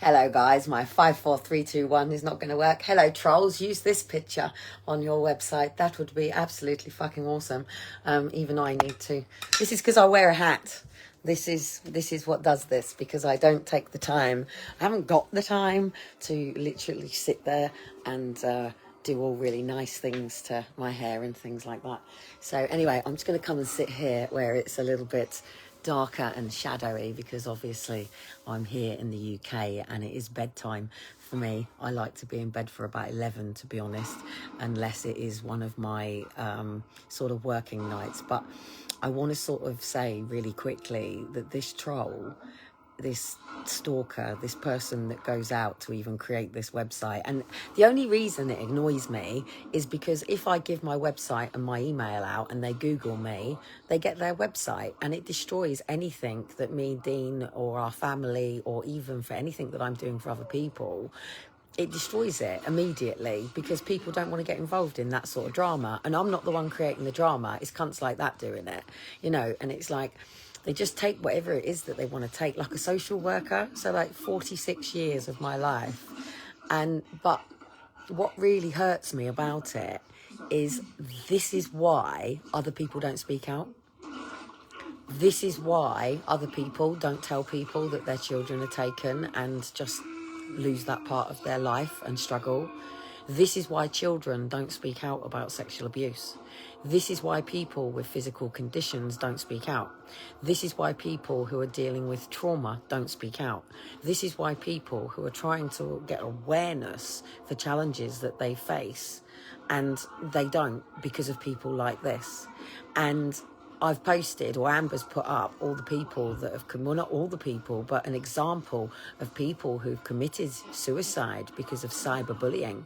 Hello guys, my 54321 is not going to work. Hello trolls, use this picture on your website. That would be absolutely fucking awesome. Even I need to. This is because I wear a hat. This is what does this, because I don't take the time. I haven't got the time to literally sit there and do all really nice things to my hair and things like that. So anyway, I'm just going to come and sit here where it's a little bit darker and shadowy, because obviously I'm here in the UK and it is bedtime for me. I like to be in bed for about 11, to be honest, unless it is one of my sort of working nights. But I want to sort of say really quickly that this troll, this stalker, this person that goes out to even create this website, and the only reason it annoys me is because if I give my website and my email out and they Google me, they get their website, and it destroys anything that me, Dean, or our family, or even for anything that I'm doing for other people. It destroys it immediately, because people don't want to get involved in that sort of drama. And I'm not the one creating the drama. It's cunts like that doing it, you know. And it's like, they just take whatever it is that they want to take, like a social worker. So like 46 years of my life. But what really hurts me about it is this is why other people don't speak out. This is why other people don't tell people that their children are taken and just lose that part of their life and struggle. This is why children don't speak out about sexual abuse. This is why people with physical conditions don't speak out. This is why people who are dealing with trauma don't speak out. This is why people who are trying to get awareness for challenges that they face, and they don't, because of people like this. And I've posted, or Amber's put up, all the people that have, well, not all the people, but an example of people who've committed suicide because of cyberbullying.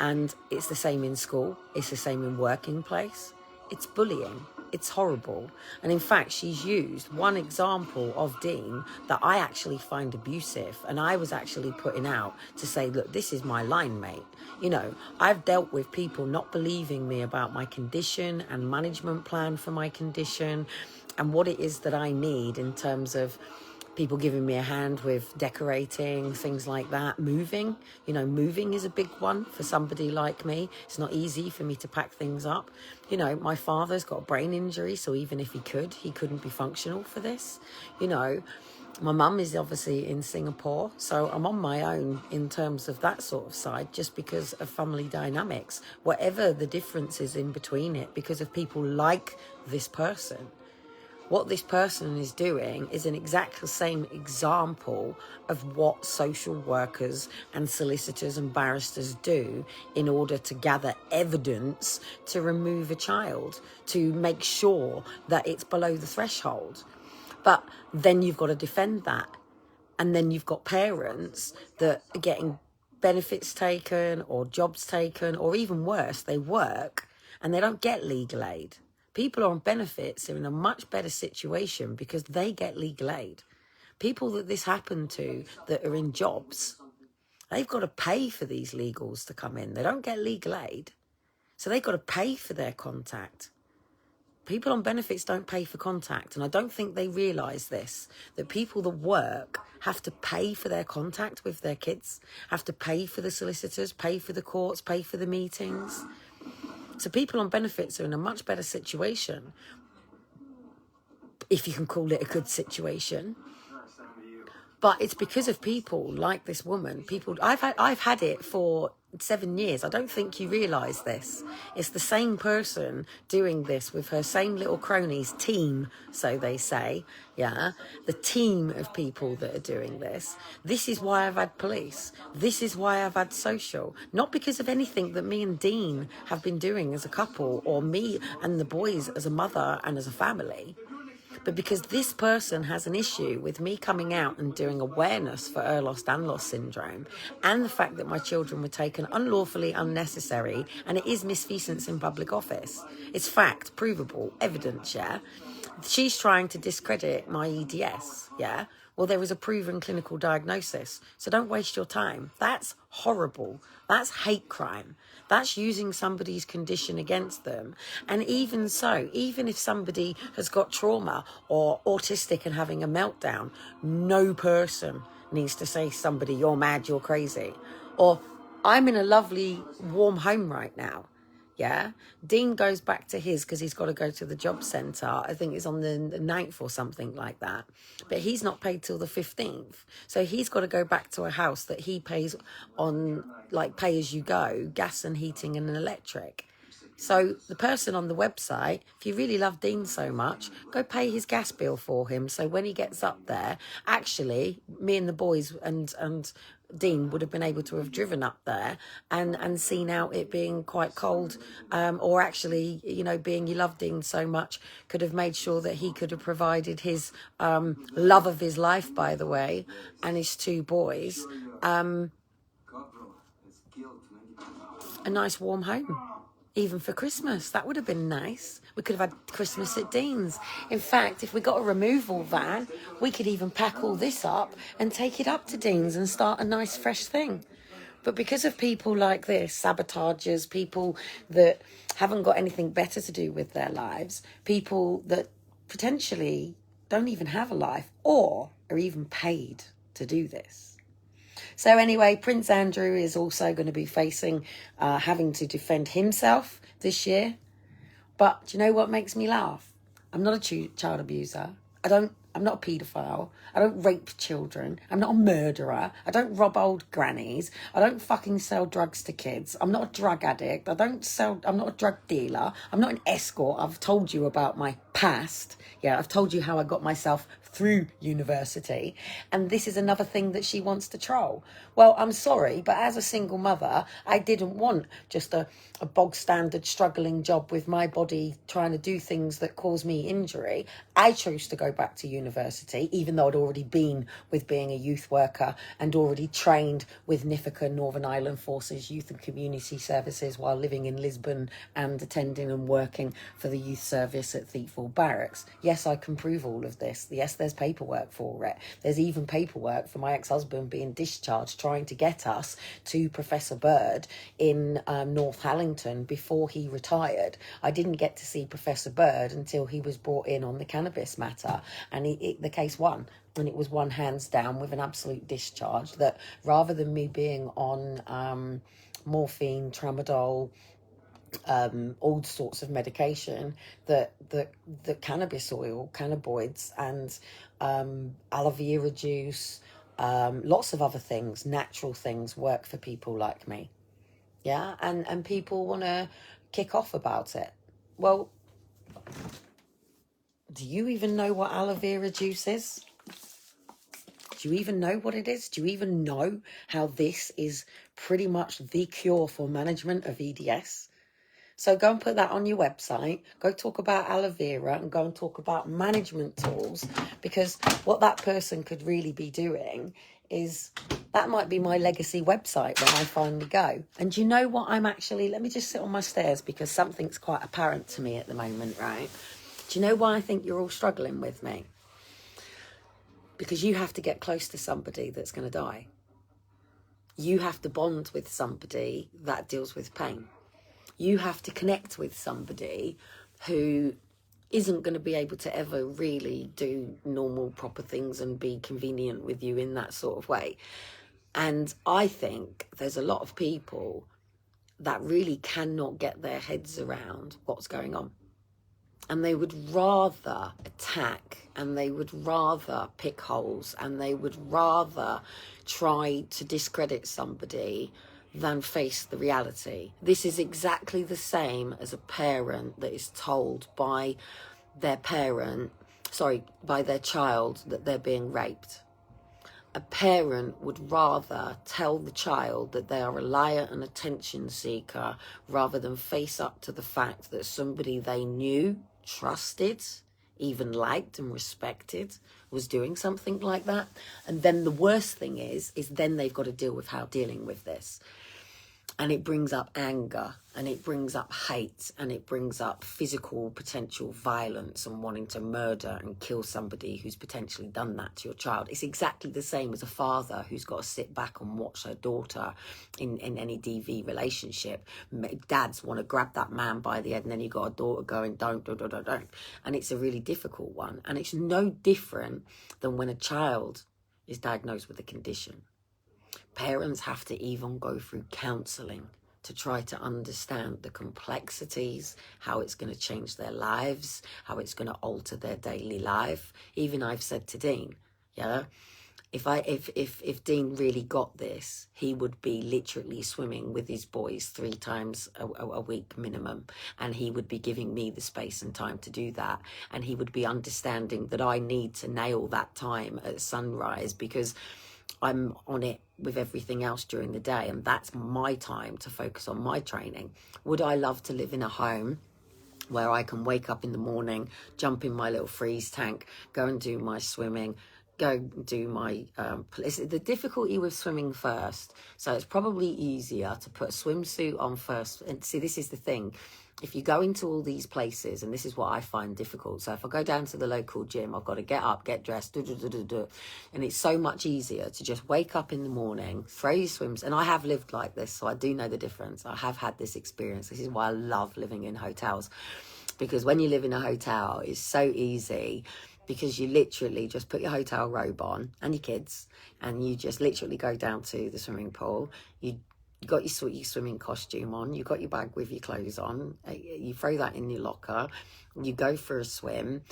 And it's the same in school. It's the same in working place. It's bullying. It's horrible. And in fact, she's used one example of Dean that I actually find abusive. And I was actually putting out to say, look, this is my line mate. You know, I've dealt with people not believing me about my condition and management plan for my condition and what it is that I need in terms of people giving me a hand with decorating, things like that. Moving, you know, moving is a big one for somebody like me. It's not easy for me to pack things up. You know, my father's got a brain injury, so even if he couldn't be functional for this. You know, my mum is obviously in Singapore, so I'm on my own in terms of that sort of side, just because of family dynamics, whatever the difference is in between it, because of people like this person. What this person is doing is an exact same example of what social workers and solicitors and barristers do in order to gather evidence to remove a child, to make sure that it's below the threshold. But then you've got to defend that. And then you've got parents that are getting benefits taken or jobs taken, or even worse, they work and they don't get legal aid. People on benefits are in a much better situation because they get legal aid. People that this happened to that are in jobs, they've got to pay for these legals to come in. They don't get legal aid, so they've got to pay for their contact. People on benefits don't pay for contact, and I don't think they realise this, that people that work have to pay for their contact with their kids, have to pay for the solicitors, pay for the courts, pay for the meetings. So people on benefits are in a much better situation, if you can call it a good situation. But it's because of people like this woman. People, I've had it for 7 years. I don't think you realise this. It's the same person doing this with her same little cronies team, so they say. Yeah, the team of people that are doing this. This is why I've had police. This is why I've had social. Not because of anything that me and Dean have been doing as a couple, or me and the boys as a mother and as a family, but because this person has an issue with me coming out and doing awareness for Ehlers-Danlos syndrome, and the fact that my children were taken unlawfully, unnecessary, and it is misfeasance in public office. It's fact, provable, evidence, yeah? She's trying to discredit my EDS, yeah? Well, there is a proven clinical diagnosis, so don't waste your time. That's horrible. That's hate crime. That's using somebody's condition against them. And even so, even if somebody has got trauma or autistic and having a meltdown, no person needs to say to somebody, you're mad, you're crazy. Or, I'm in a lovely, warm home right now. Yeah. Dean goes back to his because he's got to go to the job centre. I think it's on the 9th or something like that. But he's not paid till the 15th. So he's got to go back to a house that he pays on, like, pay as you go, gas and heating and electric. So the person on the website, if you really love Dean so much, go pay his gas bill for him. So when he gets up there, actually, me and the boys and Dean would have been able to have driven up there and seen out it being quite cold, or actually, you know, being you love Dean so much, could have made sure that he could have provided his love of his life, by the way, and his 2 boys a nice warm home. Even for Christmas, that would have been nice. We could have had Christmas at Dean's. In fact, if we got a removal van, we could even pack all this up and take it up to Dean's and start a nice fresh thing. But because of people like this, sabotagers, people that haven't got anything better to do with their lives, people that potentially don't even have a life or are even paid to do this. So anyway, Prince Andrew is also going to be facing having to defend himself this year. But do you know what makes me laugh? I'm not a child abuser. I'm not a paedophile. I don't rape children. I'm not a murderer. I don't rob old grannies. I don't fucking sell drugs to kids. I'm not a drug addict. I'm not a drug dealer. I'm not an escort. I've told you about my past. Yeah, I've told you how I got myself through university. And this is another thing that she wants to troll. Well, I'm sorry, but as a single mother, I didn't want just a bog standard struggling job with my body trying to do things that cause me injury. I chose to go back to university, even though I'd already been with being a youth worker and already trained with NIFICA, Northern Ireland Forces Youth and Community Services, while living in Lisbon and attending and working for the youth service at Thiepval Barracks. Yes, I can prove all of this. Yes, there's paperwork for it. There's even paperwork for my ex-husband being discharged, trying to get us to Professor Bird in North Hallington before he retired. I didn't get to see Professor Bird until he was brought in on the cannabis matter, and the case won. And it was won hands down with an absolute discharge, that rather than me being on morphine, tramadol, all sorts of medication, that the cannabis oil, cannabinoids, and aloe vera juice, lots of other things, natural things, work for people like me. Yeah, and people want to kick off about it. Well, do you even know what aloe vera juice is? Do you even know what it is? Do you even know how this is pretty much the cure for management of EDS? So go and put that on your website. Go talk about aloe vera and go and talk about management tools, because what that person could really be doing is, that might be my legacy website when I finally go. And do you know what I'm actually, let me just sit on my stairs because something's quite apparent to me at the moment, right? Do you know why I think you're all struggling with me? Because you have to get close to somebody that's going to die. You have to bond with somebody that deals with pain. You have to connect with somebody who isn't going to be able to ever really do normal, proper things and be convenient with you in that sort of way. And I think there's a lot of people that really cannot get their heads around what's going on. And they would rather attack, and they would rather pick holes, and they would rather try to discredit somebody than face the reality. This is exactly the same as a parent that is told by their by their child that they're being raped. A parent would rather tell the child that they are a liar and attention seeker rather than face up to the fact that somebody they knew, trusted, even liked and respected was doing something like that. And then the worst thing is then they've got to deal with how dealing with this. And it brings up anger, and it brings up hate, and it brings up physical potential violence and wanting to murder and kill somebody who's potentially done that to your child. It's exactly the same as a father who's got to sit back and watch their daughter in any DV relationship. Dads want to grab that man by the head, and then you've got a daughter going, don't. And it's a really difficult one. And it's no different than when a child is diagnosed with a condition. Parents have to even go through counselling to try to understand the complexities, how it's going to change their lives, how it's going to alter their daily life. Even I've said to Dean, yeah, if Dean really got this, he would be literally swimming with his boys 3 times a week minimum, and he would be giving me the space and time to do that, and he would be understanding that I need to nail that time at sunrise because I'm on it with everything else during the day, and that's my time to focus on my training. Would I love to live in a home where I can wake up in the morning, jump in my little freeze tank, go and do my swimming, go do my the difficulty with swimming first, so it's probably easier to put a swimsuit on first. And see, this is the thing, if you go into all these places, and this is what I find difficult, so if I go down to the local gym, I've got to get up, get dressed, and it's so much easier to just wake up in the morning, throw your swims. And I have lived like this, so I do know the difference. I have had this experience. This is why I love living in hotels, because when you live in a hotel, it's so easy, because you literally just put your hotel robe on and your kids, and you just literally go down to the swimming pool. You got your swimming costume on, you got your bag with your clothes on, you throw that in your locker, you go for a swim.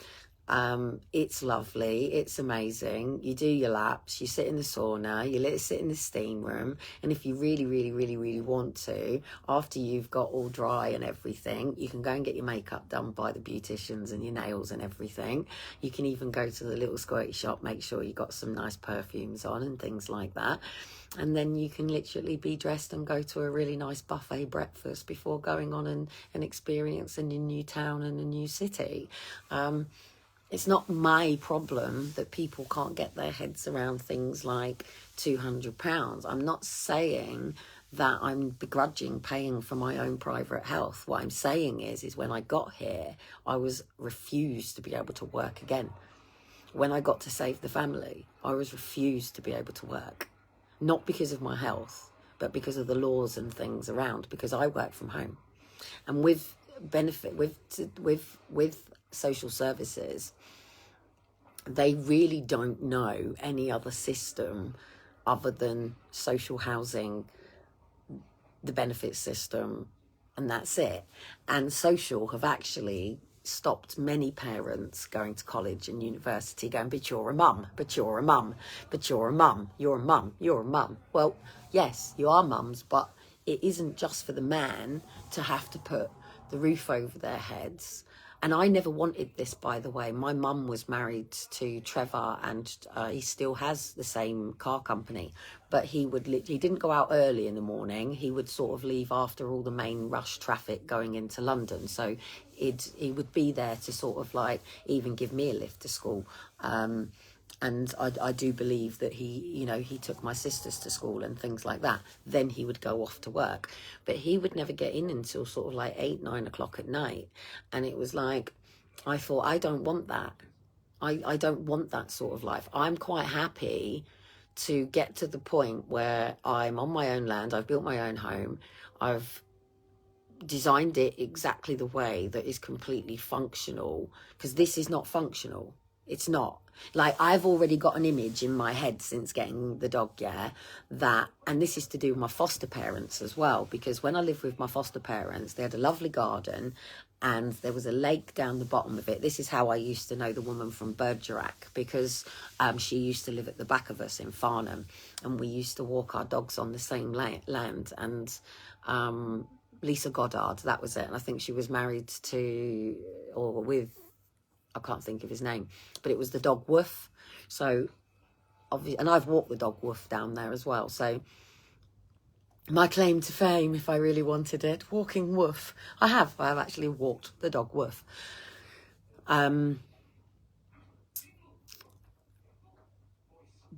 It's lovely, it's amazing. You do your laps, you sit in the sauna, you let it sit in the steam room, and if you really want to, after you've got all dry and everything, you can go and get your makeup done by the beauticians and your nails and everything. You can even go to the little squirty shop, make sure you got some nice perfumes on and things like that, and then you can literally be dressed and go to a really nice buffet breakfast before going on and experiencing a new town and a new city. It's not my problem that people can't get their heads around things like £200. I'm not saying that I'm begrudging paying for my own private health. What I'm saying is when I got here, I was refused to be able to work again. When I got to save the family, I was refused to be able to work. Not because of my health, but because of the laws and things around, because I work from home. And with social services, they really don't know any other system other than social housing, the benefit system, and that's it. And social have actually stopped many parents going to college and university going, but you're a mum, but you're a mum, but you're a mum, you're a mum, you're a mum. Well, yes, you are mums, but it isn't just for the man to have to put the roof over their heads. And I never wanted this, by the way. My mum was married to Trevor, and he still has the same car company. But he didn't go out early in the morning. He would sort of leave after all the main rush traffic going into London. So he would be there to sort of like even give me a lift to school. And I do believe that he took my sisters to school and things like that. Then he would go off to work. But he would never get in until sort of like 8, 9 o'clock at night. And it was like, I thought, I don't want that. I don't want that sort of life. I'm quite happy to get to the point where I'm on my own land. I've built my own home. I've designed it exactly the way that is completely functional, because this is not functional. It's not. Like, I've already got an image in my head since getting the dog, and this is to do with my foster parents as well, because when I lived with my foster parents, they had a lovely garden and there was a lake down the bottom of it. This is how I used to know the woman from Bergerac, because she used to live at the back of us in Farnham, and we used to walk our dogs on the same land. And Lisa Goddard, that was it. And I think she was married to, or with, I can't think of his name, but it was the dog Woof. So, obviously, and I've walked the dog Woof down there as well. So, my claim to fame, if I really wanted it, walking Woof. I have actually walked the dog Woof.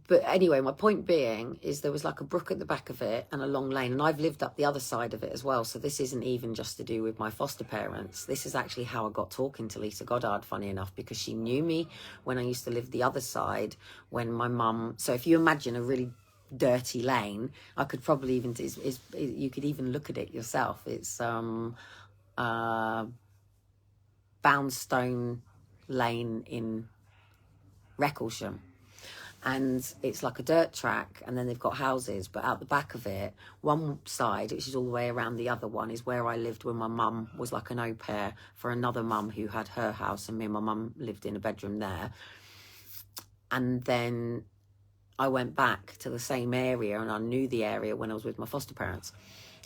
But anyway, my point being is there was like a brook at the back of it and a long lane, and I've lived up the other side of it as well. So this isn't even just to do with my foster parents. This is actually how I got talking to Lisa Goddard, funny enough, because she knew me when I used to live the other side, when my mum... So if you imagine a really dirty lane, I could probably even... you could even look at it yourself. It's Boundstone Lane in Recklesham. and it's like a dirt track, and then they've got houses, but out the back of it, one side, which is all the way around the other one, is where I lived when my mum was like an au pair for another mum who had her house, and me and my mum lived in a bedroom there. And then I went back to the same area, and I knew the area when I was with my foster parents,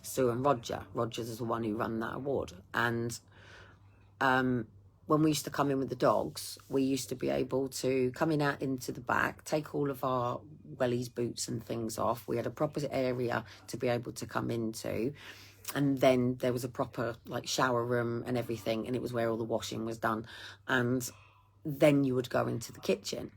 Sue and Roger. Rogers is the one who ran that award. And when we used to come in with the dogs, we used to be able to come in out into the back, take all of our wellies, boots and things off. We had a proper area to be able to come into. And then there was a proper like shower room and everything. And it was where all the washing was done. And then you would go into the kitchen.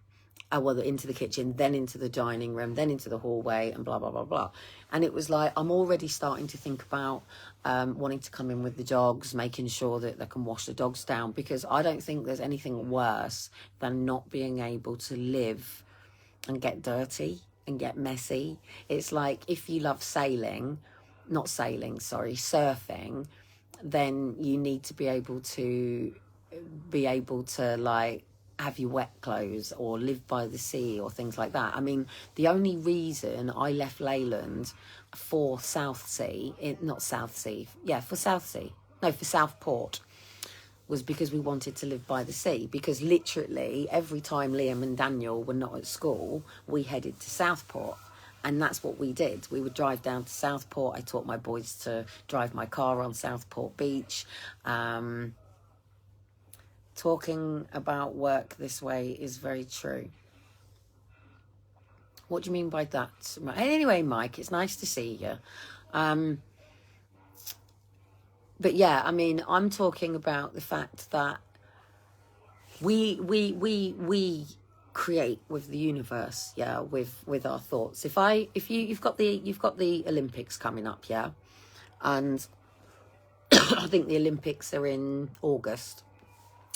Into the kitchen, then into the dining room, then into the hallway, and blah, blah, blah, blah. And it was like, I'm already starting to think about wanting to come in with the dogs, making sure that they can wash the dogs down, because I don't think there's anything worse than not being able to live and get dirty and get messy. It's like, if you love surfing, then you need to be able to like have your wet clothes or live by the sea or things like that. I mean, the only reason I left Leyland for for Southport, was because we wanted to live by the sea. Because literally every time Liam and Daniel were not at school, we headed to Southport. And that's what we did. We would drive down to Southport. I taught my boys to drive my car on Southport Beach. Talking about work this way is very true. What do you mean by that? Anyway, Mike, it's nice to see you. But yeah, I mean, I'm talking about the fact that we create with the universe, yeah, with our thoughts. You've got the Olympics coming up, yeah, and I think the Olympics are in August.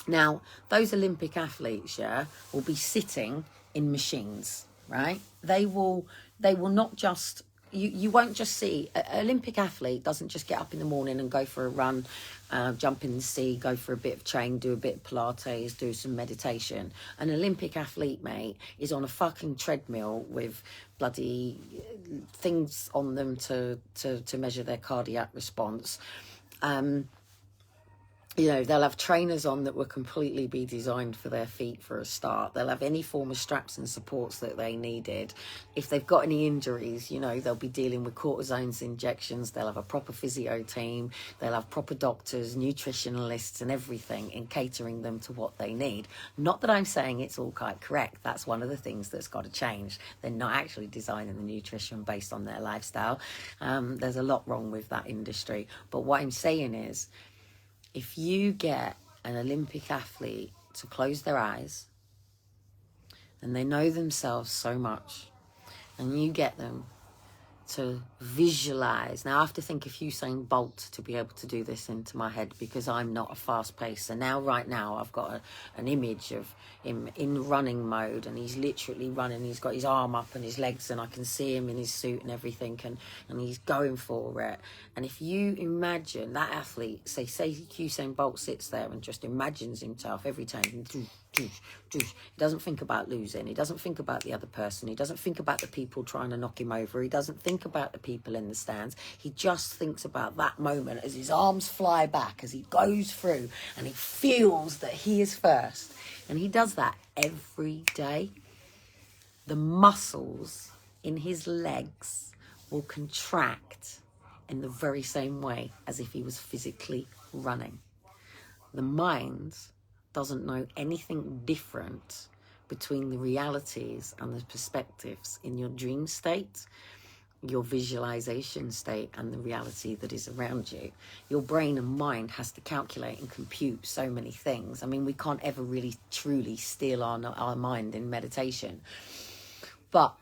Now, those Olympic athletes, yeah, will be sitting in machines, right? They will not just, you won't just see, an Olympic athlete doesn't just get up in the morning and go for a run, jump in the sea, go for a bit of training, do a bit of Pilates, do some meditation. An Olympic athlete, mate, is on a fucking treadmill with bloody things on them to measure their cardiac response. You know, they'll have trainers on that will completely be designed for their feet for a start. They'll have any form of straps and supports that they needed. If they've got any injuries, you know, they'll be dealing with cortisone injections. They'll have a proper physio team. They'll have proper doctors, nutritionalists and everything in catering them to what they need. Not that I'm saying it's all quite correct. That's one of the things that's got to change. They're not actually designing the nutrition based on their lifestyle. There's a lot wrong with that industry. But what I'm saying is, if you get an Olympic athlete to close their eyes and they know themselves so much, and you get them to visualize. Now I have to think of Usain Bolt to be able to do this into my head, because I'm not a fast pacer. Now, right now, I've got an image of him in running mode, and he's literally running. He's got his arm up and his legs, and I can see him in his suit and everything, and he's going for it. And if you imagine that athlete, say Usain Bolt sits there and just imagines himself every time, he doesn't think about losing. He doesn't think about the other person. He doesn't think about the people trying to knock him over. He doesn't think about the people in the stands. He just thinks about that moment as his arms fly back, as he goes through, and he feels that he is first. And he does that every day. The muscles in his legs will contract in the very same way as if he was physically running. The mind doesn't know anything different between the realities and the perspectives in your dream state, your visualization state, and the reality that is around you. Your brain and mind has to calculate and compute so many things. I mean, we can't ever really truly steal our mind in meditation. But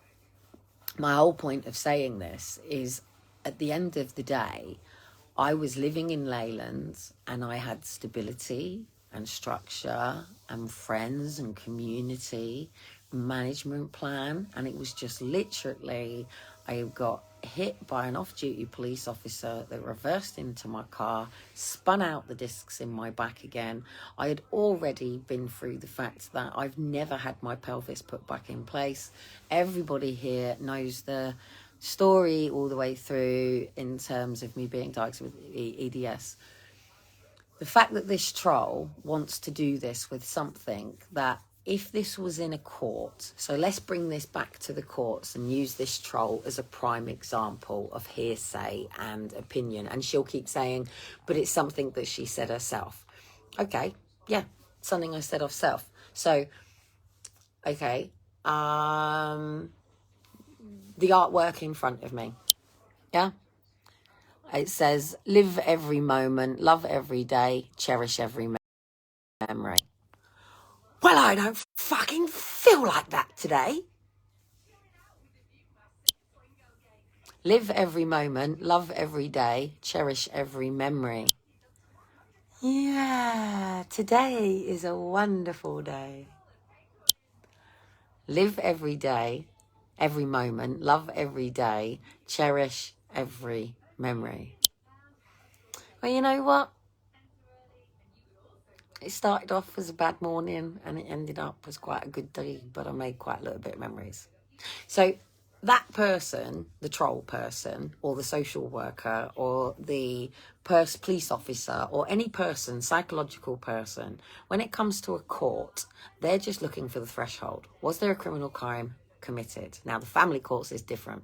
my whole point of saying this is, at the end of the day, I was living in Leyland and I had stability and structure and friends and community, management plan, and it was just literally, I got hit by an off-duty police officer that reversed into my car, spun out the discs in my back again. I had already been through the fact that I've never had my pelvis put back in place. Everybody here knows the story all the way through in terms of me being diagnosed with EDS. The fact that this troll wants to do this with something that, if this was in a court, so let's bring this back to the courts and use this troll as a prime example of hearsay and opinion. And she'll keep saying, but it's something that she said herself. Okay, yeah, something I said herself. So, okay, the artwork in front of me, yeah? It says, live every moment, love every day, cherish every memory. Well, I don't fucking feel like that today. Live every moment, love every day, cherish every memory. Yeah, today is a wonderful day. Live every day, every moment, love every day, cherish every memory. Well, you know what? It started off as a bad morning and it ended up as quite a good day, but I made quite a little bit of memories. So that person, the troll person, or the social worker, or the police officer, or any person, psychological person, when it comes to a court, they're just looking for the threshold. Was there a criminal crime committed? Now, the family courts is different.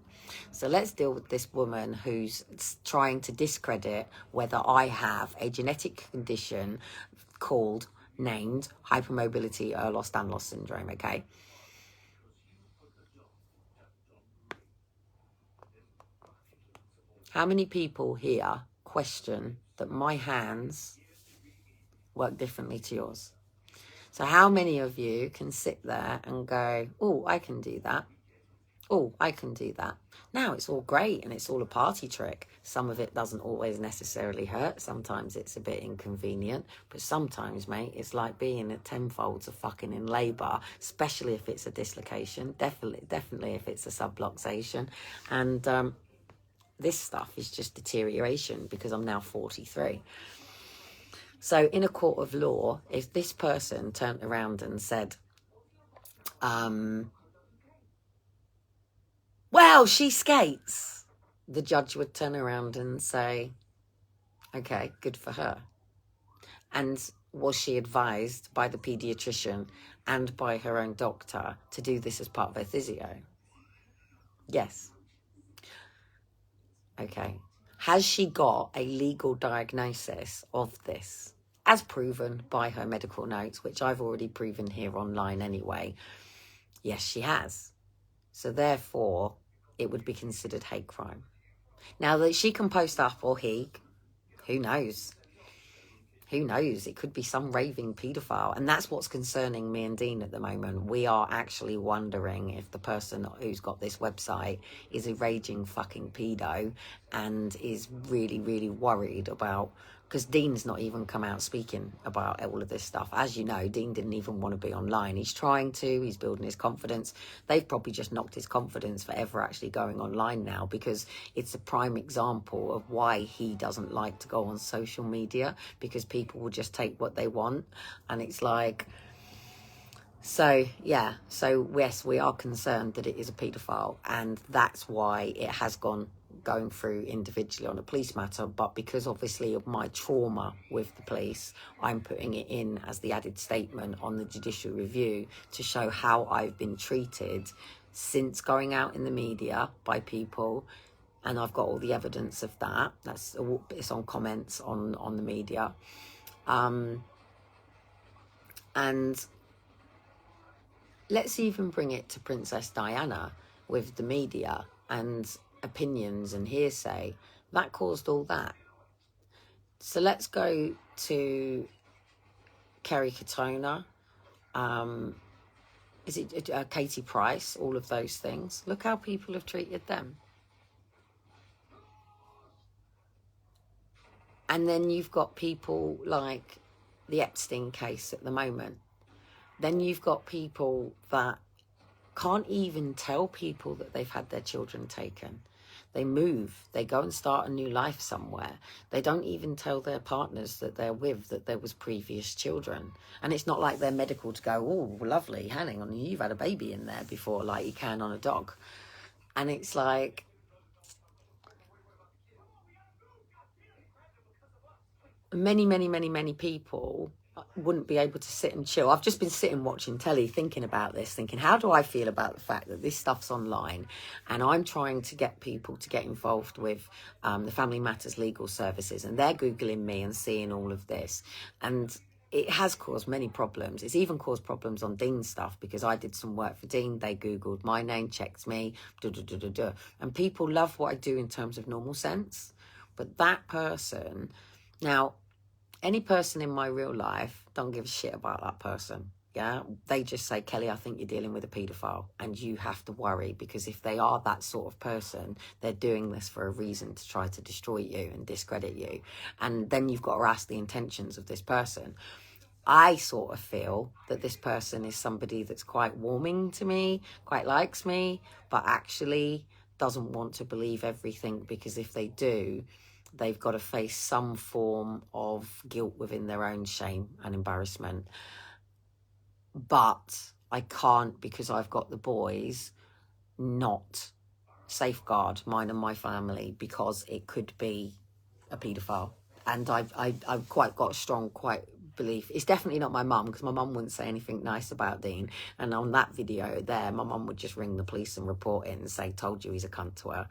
So let's deal with this woman who's trying to discredit whether I have a genetic condition named hypermobility Ehlers-Danlos syndrome, okay? How many people here question that my hands work differently to yours? So how many of you can sit there and go, oh, I can do that. Oh, I can do that. Now, it's all great and it's all a party trick. Some of it doesn't always necessarily hurt. Sometimes it's a bit inconvenient. But sometimes, mate, it's like being at tenfolds of fucking in labour, especially if it's a dislocation. Definitely if it's a subluxation. And this stuff is just deterioration because I'm now 43. So in a court of law, if this person turned around and said, well, she skates, the judge would turn around and say, okay, good for her. And was she advised by the paediatrician and by her own doctor to do this as part of her physio? Yes. Okay. Has she got a legal diagnosis of this, as proven by her medical notes, which I've already proven here online anyway? Yes, she has. So therefore, it would be considered hate crime. Now, that she can post up, or he, who knows? Who knows? It could be some raving paedophile. And that's what's concerning me and Dean at the moment. We are actually wondering if the person who's got this website is a raging fucking pedo and is really, really worried about... Because Dean's not even come out speaking about all of this stuff. As you know, Dean didn't even want to be online. He's trying to. He's building his confidence. They've probably just knocked his confidence for ever actually going online now, because it's a prime example of why he doesn't like to go on social media, because people will just take what they want. And it's like... So, yeah. So, yes, we are concerned that it is a paedophile. And that's why it has going through individually on a police matter, but because obviously of my trauma with the police, I'm putting it in as the added statement on the judicial review to show how I've been treated since going out in the media by people, and I've got all the evidence of that. It's on comments on the media, and let's even bring it to Princess Diana with the media and opinions and hearsay. That caused all that. So let's go to Kerry Katona. Is it Katie Price? All of those things. Look how people have treated them. And then you've got people like the Epstein case at the moment. Then you've got people that can't even tell people that they've had their children taken. They move, they go and start a new life somewhere. They don't even tell their partners that they're with that there was previous children. And it's not like they're medical to go, oh, lovely, hang on, you've had a baby in there before, like you can on a dog. And it's like, many people wouldn't be able to sit and chill. I've just been sitting watching telly thinking about this, thinking, how do I feel about the fact that this stuff's online and I'm trying to get people to get involved with the Family Matters legal services, and they're Googling me and seeing all of this. And it has caused many problems. It's even caused problems on Dean's stuff, because I did some work for Dean. They Googled my name, checked me, and people love what I do in terms of normal sense. But that person, now, any person in my real life, don't give a shit about that person. Yeah, they just say, Kelly, I think you're dealing with a paedophile, and you have to worry, because if they are that sort of person, they're doing this for a reason, to try to destroy you and discredit you. And then you've got to ask the intentions of this person. I sort of feel that this person is somebody that's quite warming to me, quite likes me, but actually doesn't want to believe everything, because if they do, they've got to face some form of guilt within their own shame and embarrassment. But I can't, because I've got the boys, not safeguard mine and my family, because it could be a paedophile. And I've quite got a strong belief. It's definitely not my mum, because my mum wouldn't say anything nice about Dean. And on that video there, my mum would just ring the police and report it and say, told you he's a cunt to her.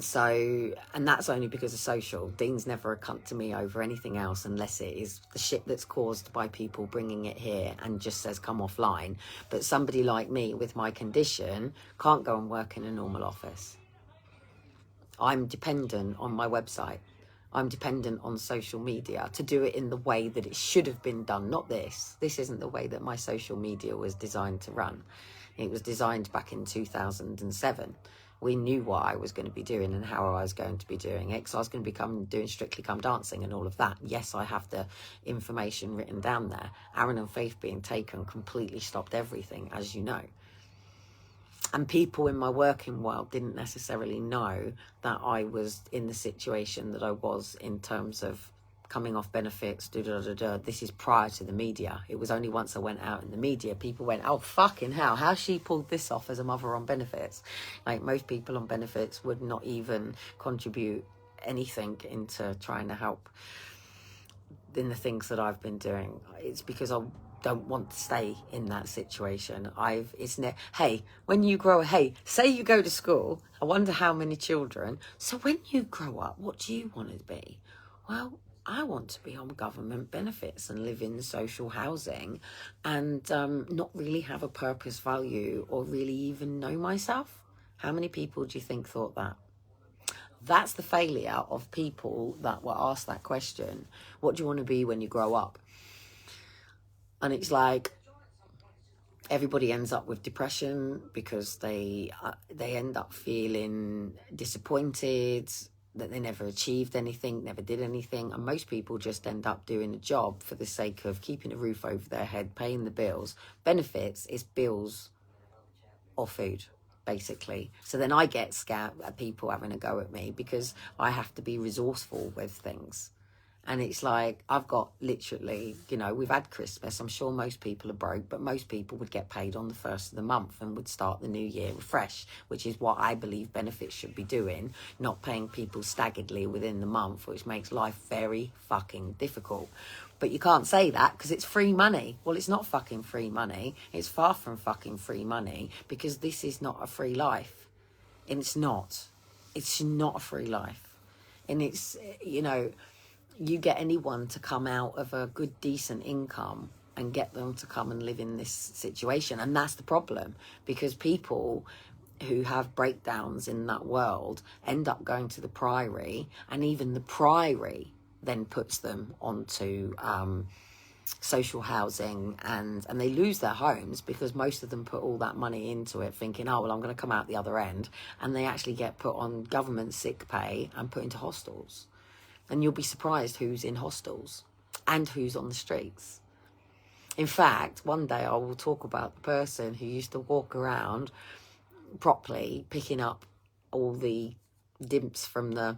So, and that's only because of social. Dean's never a cunt to me over anything else, unless it is the shit that's caused by people bringing it here and just says come offline. But somebody like me with my condition can't go and work in a normal office. I'm dependent on my website. I'm dependent on social media to do it in the way that it should have been done. Not this. This isn't the way that my social media was designed to run. It was designed back in 2007. We knew what I was going to be doing and how I was going to be doing it, because I was going to be doing Strictly Come Dancing and all of that. Yes, I have the information written down there. Aaron and Faith being taken completely stopped everything, as you know. And people in my working world didn't necessarily know that I was in the situation that I was, in terms of coming off benefits, This is prior to the media. It was only once I went out in the media, people went, oh, fucking hell, how she pulled this off as a mother on benefits. Like, most people on benefits would not even contribute anything into trying to help in the things that I've been doing. It's because I don't want to stay in that situation. Hey, when you grow, say you go to school, I wonder how many children. So when you grow up, what do you want to be? Well, I want to be on government benefits and live in social housing, and not really have a purpose, value, or really even know myself. How many people do you think thought that? That's the failure of people that were asked that question. What do you want to be when you grow up? And it's like, everybody ends up with depression because they end up feeling disappointed, that they never achieved anything, never did anything. And most people just end up doing a job for the sake of keeping a roof over their head, paying the bills. Benefits is bills or food, basically. So then I get scared at people having a go at me, because I have to be resourceful with things. And it's like, I've got literally, we've had Christmas. I'm sure most people are broke, but most people would get paid on the first of the month and would start the new year fresh, which is what I believe benefits should be doing, not paying people staggeredly within the month, which makes life very fucking difficult. But you can't say that, because it's free money. Well, it's not fucking free money. It's far from fucking free money, because this is not a free life. And it's not. It's not a free life. And it's, you get anyone to come out of a good, decent income and get them to come and live in this situation. And that's the problem, because people who have breakdowns in that world end up going to the Priory, and even the Priory then puts them onto social housing, and they lose their homes, because most of them put all that money into it thinking, oh, well, I'm going to come out the other end, and they actually get put on government sick pay and put into hostels. And you'll be surprised who's in hostels and who's on the streets. In fact, one day I will talk about the person who used to walk around properly picking up all the dimps from the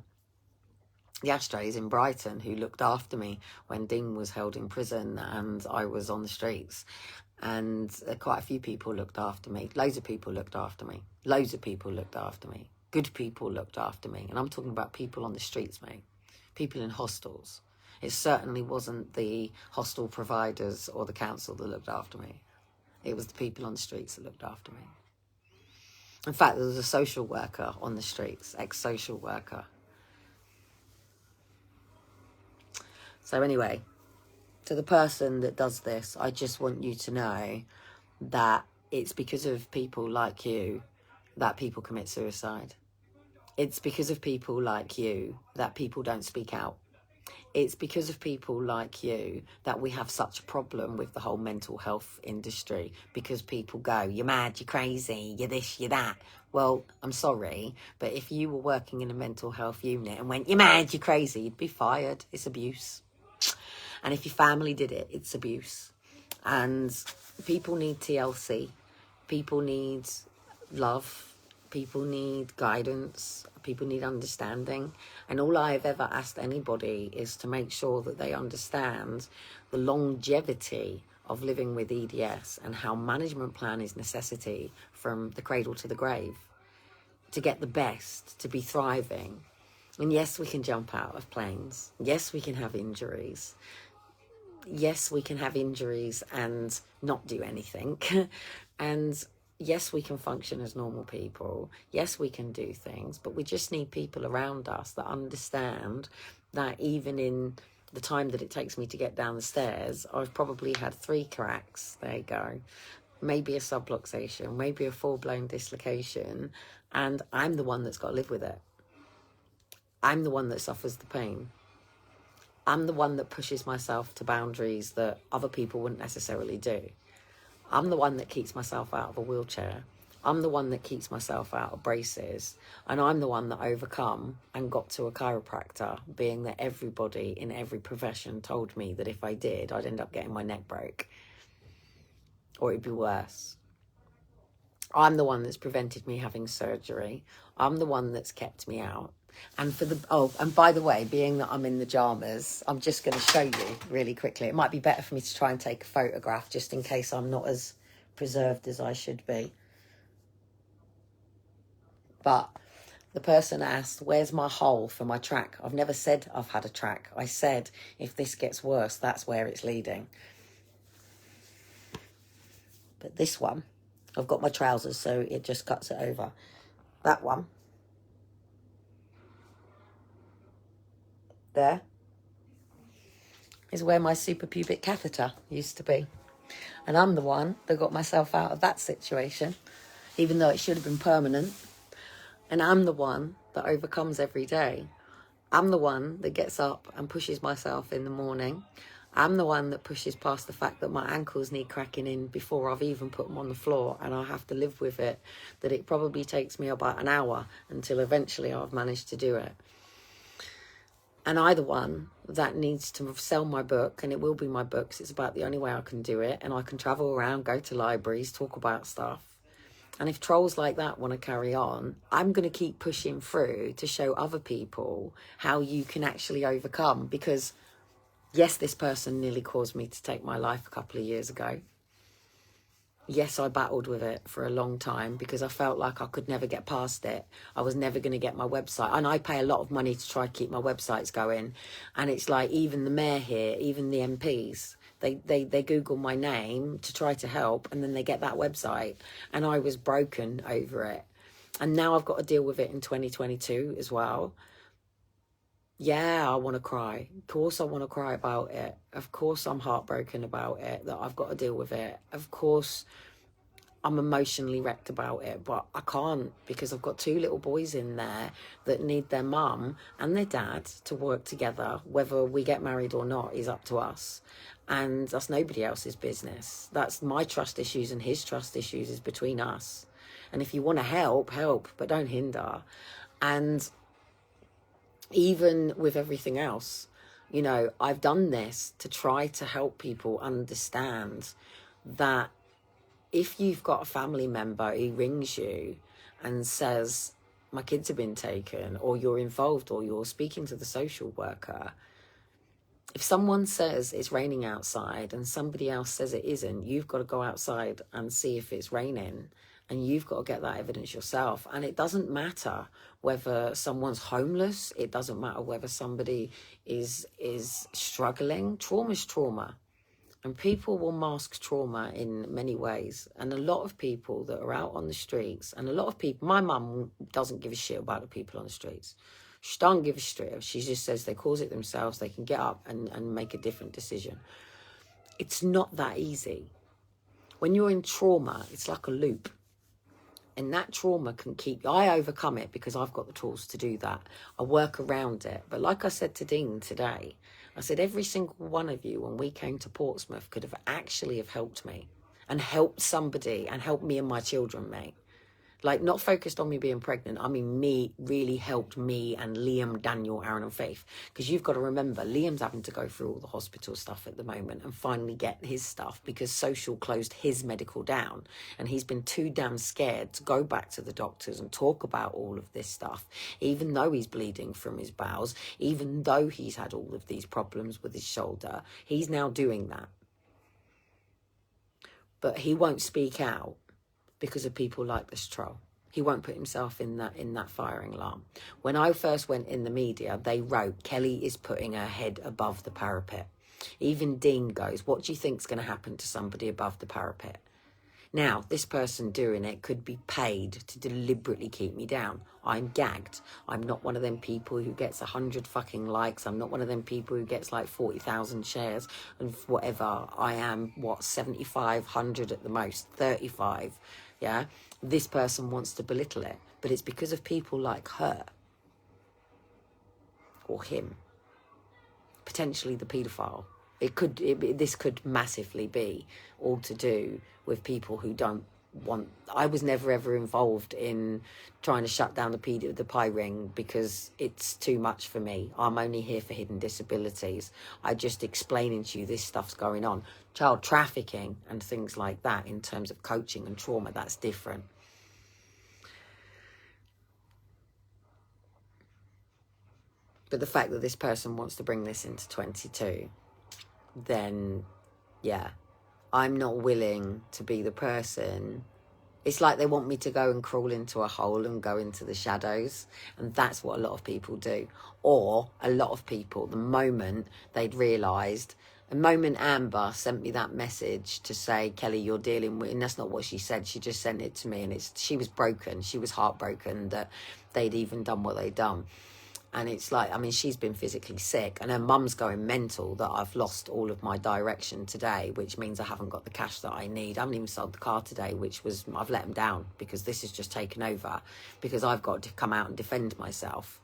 ashtrays in Brighton, who looked after me when Dean was held in prison and I was on the streets. And quite a few people looked after me. Loads of people looked after me. Loads of people looked after me. Good people looked after me. And I'm talking about people on the streets, mate. People in hostels. It certainly wasn't the hostel providers or the council that looked after me. It was the people on the streets that looked after me. In fact, there was a social worker on the streets, ex-social worker. So anyway, to the person that does this, I just want you to know that it's because of people like you that people commit suicide. It's because of people like you that people don't speak out. It's because of people like you that we have such a problem with the whole mental health industry, because people go, you're mad, you're crazy, you're this, you're that. Well, I'm sorry, but if you were working in a mental health unit and went, you're mad, you're crazy, you'd be fired. It's abuse. And if your family did it, it's abuse. And people need TLC. People need love. People need guidance. People need understanding. And all I've ever asked anybody is to make sure that they understand the longevity of living with EDS and how management plan is necessity from the cradle to the grave to get the best, to be thriving. And yes, we can jump out of planes. Yes, we can have injuries. Yes, we can have injuries and not do anything. And yes, we can function as normal people. Yes, we can do things, but we just need people around us that understand that even in the time that it takes me to get down the stairs, I've probably had 3 cracks. There you go. Maybe a subluxation, maybe a full-blown dislocation, and I'm the one that's got to live with it. I'm the one that suffers the pain. I'm the one that pushes myself to boundaries that other people wouldn't necessarily do. I'm the one that keeps myself out of a wheelchair. I'm the one that keeps myself out of braces. And I'm the one that overcome and got to a chiropractor, being that everybody in every profession told me that if I did, I'd end up getting my neck broke. Or it'd be worse. I'm the one that's prevented me having surgery. I'm the one that's kept me out. And and by the way, being that I'm in the pajamas, I'm just going to show you really quickly. It might be better for me to try and take a photograph just in case I'm not as preserved as I should be. But the person asked, where's my hole for my track? I've never said I've had a track. I said, if this gets worse, that's where it's leading. But this one, I've got my trousers, so it just cuts it over. That one. There is where my suprapubic catheter used to be. And I'm the one that got myself out of that situation, even though it should have been permanent. And I'm the one that overcomes every day. I'm the one that gets up and pushes myself in the morning. I'm the one that pushes past the fact that my ankles need cracking in before I've even put them on the floor, and I have to live with it, that it probably takes me about an hour until eventually I've managed to do it. And I'm the one that needs to sell my book, and it will be my book because it's about the only way I can do it, and I can travel around, go to libraries, talk about stuff. And if trolls like that want to carry on, I'm going to keep pushing through to show other people how you can actually overcome. Because, yes, this person nearly caused me to take my life a couple of years ago. Yes, I battled with it for a long time because I felt like I could never get past it. I was never going to get my website. And I pay a lot of money to try to keep my websites going. And it's like even the mayor here, even the MPs, they Google my name to try to help, and then they get that website. And I was broken over it. And now I've got to deal with it in 2022 as well. Yeah, I want to cry. Of course I want to cry about it. Of course I'm heartbroken about it, that I've got to deal with it. Of course I'm emotionally wrecked about it, but I can't, because I've got 2 little boys in there that need their mum and their dad to work together. Whether we get married or not is up to us. And that's nobody else's business. That's my trust issues and his trust issues is between us. And if you want to help, but don't hinder. And even with everything else, You know, I've done this to try to help people understand that if you've got a family member who rings you and says, my kids have been taken, or you're involved, or you're speaking to the social worker, if someone says it's raining outside and somebody else says it isn't, you've got to go outside and see if it's raining, and you've got to get that evidence yourself. And it doesn't matter whether someone's homeless. It doesn't matter whether somebody is struggling. Trauma's trauma. And people will mask trauma in many ways. And a lot of people that are out on the streets, and a lot of people, my mum doesn't give a shit about the people on the streets. She don't give a shit. She just says they cause it themselves. They can get up and make a different decision. It's not that easy. When you're in trauma, it's like a loop. And that trauma can keep, I overcome it because I've got the tools to do that. I work around it. But like I said to Dean today, I said, every single one of you, when we came to Portsmouth, could have actually have helped me and helped somebody and helped me and my children, mate. Like, not focused on me being pregnant. I mean, me really helped me and Liam, Daniel, Aaron and Faith. Because you've got to remember, Liam's having to go through all the hospital stuff at the moment and finally get his stuff because social closed his medical down. And he's been too damn scared to go back to the doctors and talk about all of this stuff, even though he's bleeding from his bowels, even though he's had all of these problems with his shoulder. He's now doing that. But he won't speak out because of people like this troll. He won't put himself in that firing alarm. When I first went in the media, they wrote, Kellie is putting her head above the parapet. Even Dean goes, what do you think's going to happen to somebody above the parapet? Now, this person doing it could be paid to deliberately keep me down. I'm gagged. I'm not one of them people who gets 100 fucking likes. I'm not one of them people who gets like 40,000 shares and whatever. I am, 75, 100 at the most, 35. Yeah, this person wants to belittle it, but it's because of people like her or him, potentially the paedophile. This could massively be all to do with people who don't want. I was never ever involved in trying to shut down the pie ring because it's too much for me. I'm only here for hidden disabilities. I just explaining to you this stuff's going on. Child trafficking and things like that in terms of coaching and trauma, that's different. But the fact that this person wants to bring this into 22, then yeah, I'm not willing to be the person. It's like they want me to go and crawl into a hole and go into the shadows. And that's what a lot of people do. Or a lot of people, the moment they'd realised, the moment Amber sent me that message to say, Kellie, you're dealing with, and that's not what she said. She just sent it to me, and she was broken. She was heartbroken that they'd even done what they'd done. And it's like, I mean, she's been physically sick and her mum's going mental that I've lost all of my direction today, which means I haven't got the cash that I need. I haven't even sold the car today, I've let them down because this has just taken over because I've got to come out and defend myself.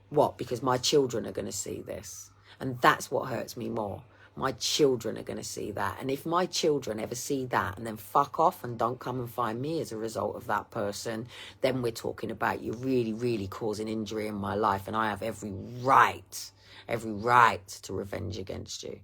What? Because my children are going to see this. And that's what hurts me more. My children are going to see that. And if my children ever see that and then fuck off and don't come and find me as a result of that person, then we're talking about you really, really causing injury in my life. And I have every right to revenge against you.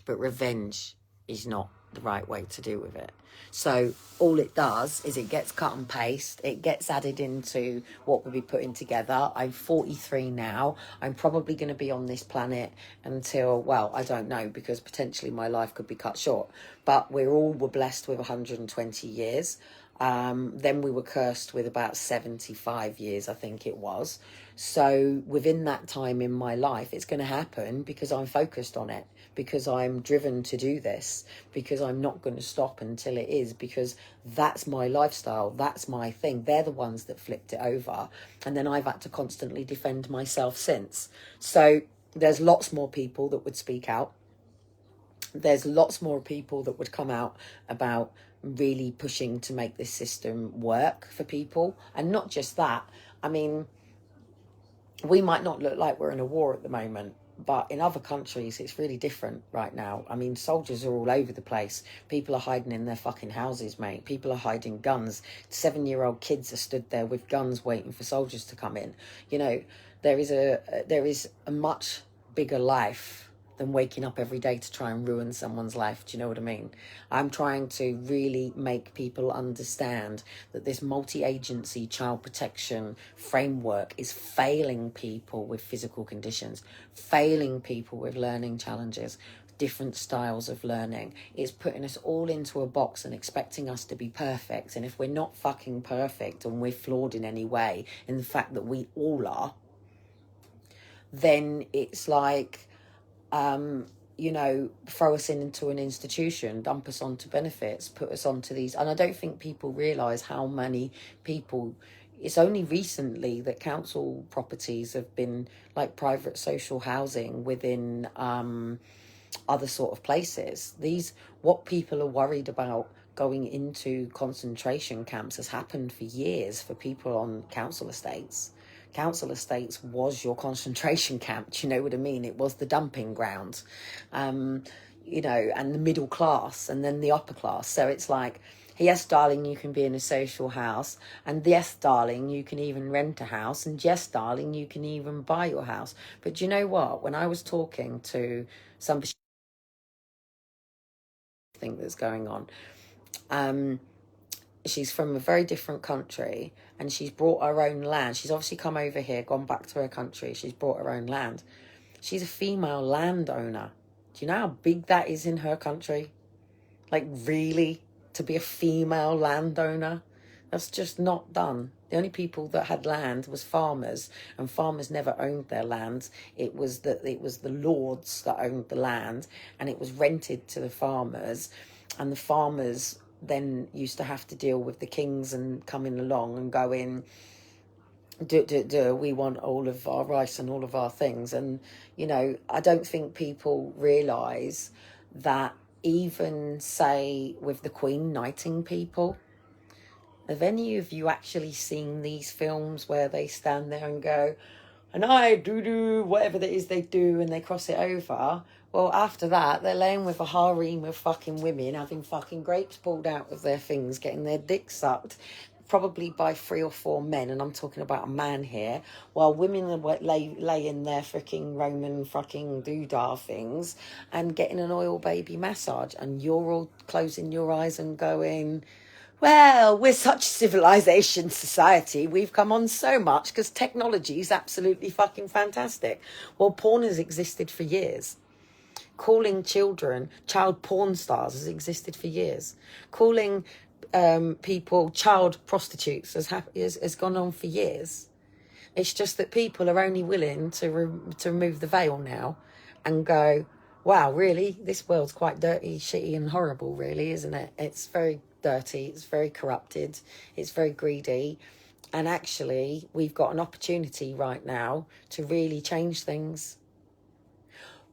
But revenge is not the right way to deal with it. So all it does is it gets cut and paste. It gets added into what we'll be putting together. I'm 43 now. I'm probably going to be on this planet until, well, I don't know, because potentially my life could be cut short. But we're blessed with 120 years. Then we were cursed with about 75 years, I think it was. So within that time in my life, it's going to happen because I'm focused on it, because I'm driven to do this, because I'm not going to stop until it is, because that's my lifestyle, that's my thing. They're the ones that flipped it over. And then I've had to constantly defend myself since. So there's lots more people that would speak out. There's lots more people that would come out about really pushing to make this system work for people. And not just that. I mean, we might not look like we're in a war at the moment, but in other countries, it's really different right now. I mean, soldiers are all over the place. People are hiding in their fucking houses, mate. People are hiding guns. 7-year-old kids are stood there with guns waiting for soldiers to come in. You know, there is a much bigger life than waking up every day to try and ruin someone's life. Do you know what I mean? I'm trying to really make people understand that this multi-agency child protection framework is failing people with physical conditions, failing people with learning challenges, different styles of learning. It's putting us all into a box and expecting us to be perfect. And if we're not fucking perfect and we're flawed in any way, in the fact that we all are, then it's like, you know, throw us into an institution, dump us onto benefits, put us onto these. And I don't think people realise how many people, it's only recently that council properties have been like private social housing within other sort of places. What people are worried about going into concentration camps has happened for years for people on council estates. Council estates was your concentration camp. Do you know what I mean? It was the dumping ground, you know, and the middle class and then the upper class. So it's like, yes, darling, you can be in a social house. And yes, darling, you can even rent a house. And yes, darling, you can even buy your house. But do you know what? When I was talking to somebody thing that's going on, she's from a very different country and she's brought her own land. She's obviously come over here, gone back to her country. She's brought her own land. She's a female landowner. Do you know how big that is in her country? Like, really? To be a female landowner? That's just not done. The only people that had land was farmers, and farmers never owned their lands. It was the lords that owned the land, and it was rented to the farmers, and the farmers then used to have to deal with the kings and coming along and going, we want all of our rice and all of our things. And, you know, I don't think people realise that even, say, with the Queen knighting people, have any of you actually seen these films where they stand there and go, and I do whatever it is they do, and they cross it over? Well, after that, they're laying with a harem of fucking women, having fucking grapes pulled out of their things, getting their dicks sucked, probably by 3 or 4 men, and I'm talking about a man here, while women are laying their freaking Roman fucking doodah things and getting an oil baby massage, and you're all closing your eyes and going, well, we're such civilization society. We've come on so much because technology is absolutely fucking fantastic. Well, porn has existed for years. Calling children child porn stars has existed for years. Calling people child prostitutes has gone on for years. It's just that people are only willing to remove the veil now and go, wow, really? This world's quite dirty, shitty and horrible, really, isn't it? It's very dirty, it's very corrupted, it's very greedy. And actually, we've got an opportunity right now to really change things.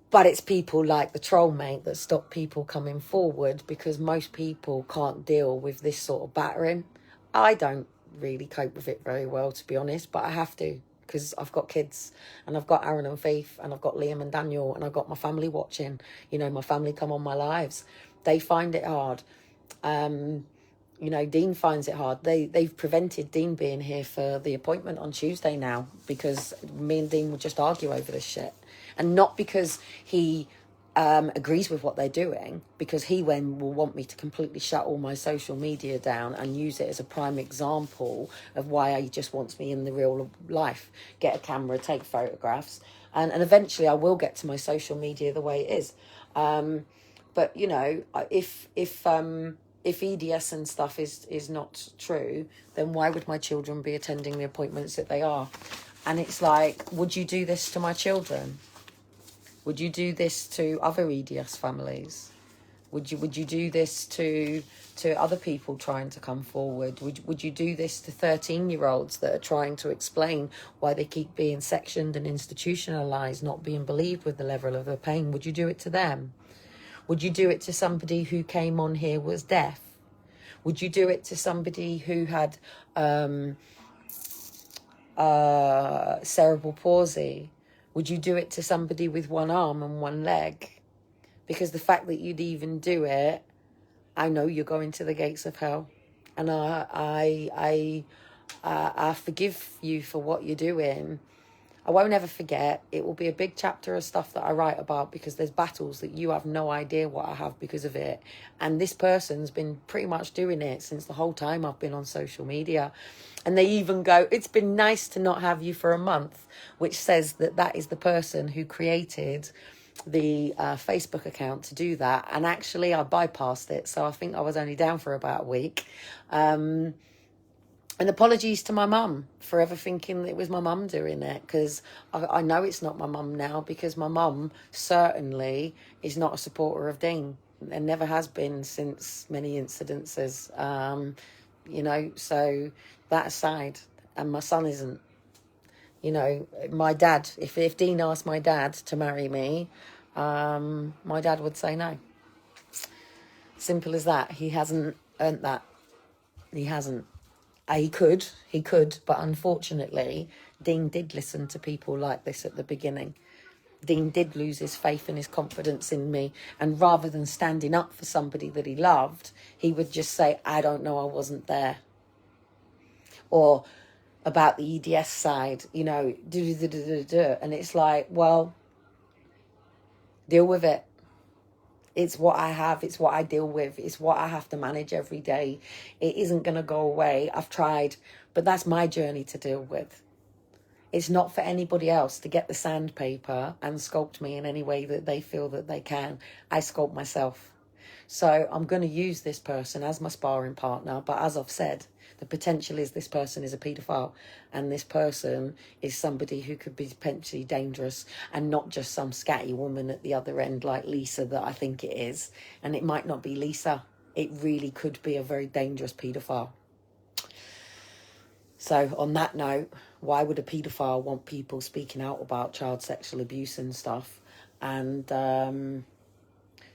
But it's people like the troll mate that stop people coming forward, because most people can't deal with this sort of battering. I don't really cope with it very well, to be honest, but I have to, because I've got kids, and I've got Aaron and Faith, and I've got Liam and Daniel, and I've got my family watching. You know, my family come on my lives. They find it hard. You know, Dean finds it hard. They've prevented Dean being here for the appointment on Tuesday now, because me and Dean would just argue over this shit. And not because he agrees with what they're doing, because he then will want me to completely shut all my social media down and use it as a prime example of why he just wants me in the real life. Get a camera, take photographs, and eventually I will get to my social media the way it is. But, you know, if EDS and stuff is not true, then why would my children be attending the appointments that they are? And it's like, would you do this to my children? Would you do this to other EDS families? Would you do this to other people trying to come forward? Would you do this to 13-year-olds that are trying to explain why they keep being sectioned and institutionalized, not being believed with the level of their pain? Would you do it to them? Would you do it to somebody who came on here was deaf? Would you do it to somebody who had cerebral palsy? Would you do it to somebody with one arm and one leg? Because the fact that you'd even do it, I know you're going to the gates of hell. And I forgive you for what you're doing. I won't ever forget. It will be a big chapter of stuff that I write about, because there's battles that you have no idea what I have because of it. And this person's been pretty much doing it since the whole time I've been on social media. And they even go, it's been nice to not have you for a month, which says that that is the person who created the Facebook account to do that. And actually I bypassed it, so I think I was only down for about a week. And apologies to my mum for ever thinking it was my mum doing it, because I know it's not my mum now, because my mum certainly is not a supporter of Dean and never has been since many incidences, you know, so that aside, and my son isn't. You know, my dad, if Dean asked my dad to marry me, my dad would say no. Simple as that. He hasn't earned that. He hasn't. He could, but unfortunately, Dean did listen to people like this at the beginning. Dean did lose his faith and his confidence in me, and rather than standing up for somebody that he loved, he would just say, I don't know, I wasn't there. Or about the EDS side, you know, and it's like, well, deal with it. It's what I have. It's what I deal with. It's what I have to manage every day. It isn't going to go away. I've tried, but that's my journey to deal with. It's not for anybody else to get the sandpaper and sculpt me in any way that they feel that they can. I sculpt myself. So I'm going to use this person as my sparring partner. But as I've said, the potential is this person is a paedophile, and this person is somebody who could be potentially dangerous, and not just some scatty woman at the other end like Lisa that I think it is. And it might not be Lisa. It really could be a very dangerous paedophile. So on that note, why would a paedophile want people speaking out about child sexual abuse and stuff? And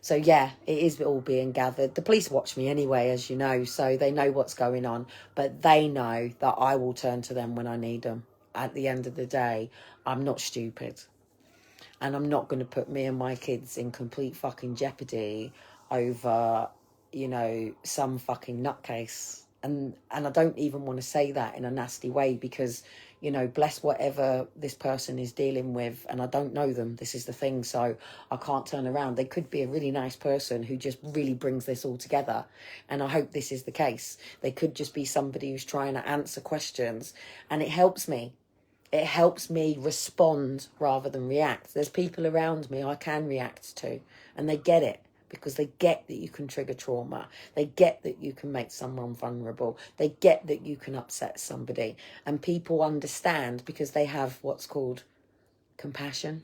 so, yeah, it is all being gathered. The police watch me anyway, as you know, so they know what's going on. But they know that I will turn to them when I need them. At the end of the day, I'm not stupid. And I'm not going to put me and my kids in complete fucking jeopardy over, you know, some fucking nutcase. And I don't even want to say that in a nasty way, because, you know, bless whatever this person is dealing with, and I don't know them. This is the thing, so I can't turn around. They could be a really nice person who just really brings this all together, and I hope this is the case. They could just be somebody who's trying to answer questions, and it helps me. It helps me respond rather than react. There's people around me I can react to, and they get it, because they get that you can trigger trauma. They get that you can make someone vulnerable. They get that you can upset somebody. And people understand because they have what's called compassion.